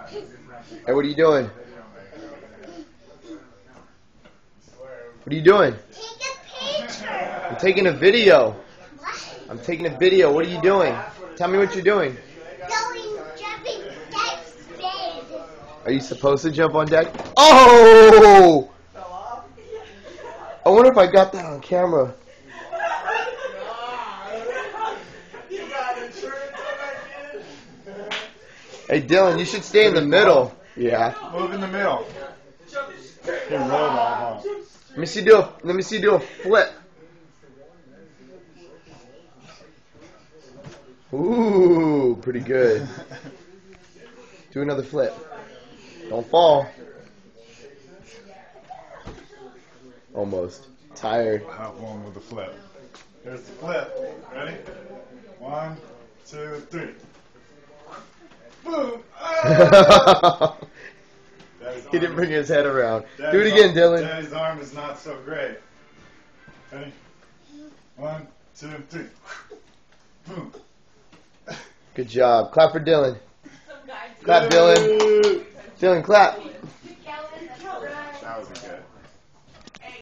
Hey, what are you doing? What are you doing? Take a picture. I'm taking a video. What? I'm taking a video. What are you doing? Tell me what you're doing. Jumping deck's bed. Are you supposed to jump on deck? Oh! I wonder if I got that on camera. Hey, Dylan, you should stay in the middle. Yeah. Move in the middle. Here, roll ball. Let me see you do a flip. Ooh, pretty good. Do another flip. Don't fall. Almost. Tired. I'll have one with the flip. Here's the flip. Ready? 1, 2, 3. Boom! Ah! He didn't bring his head around. Do it again, Dylan. Daddy's arm is not so great. Ready? 1, 2, 3. Boom. Good job. Clap for Dylan. Clap, Dylan. Dylan, clap.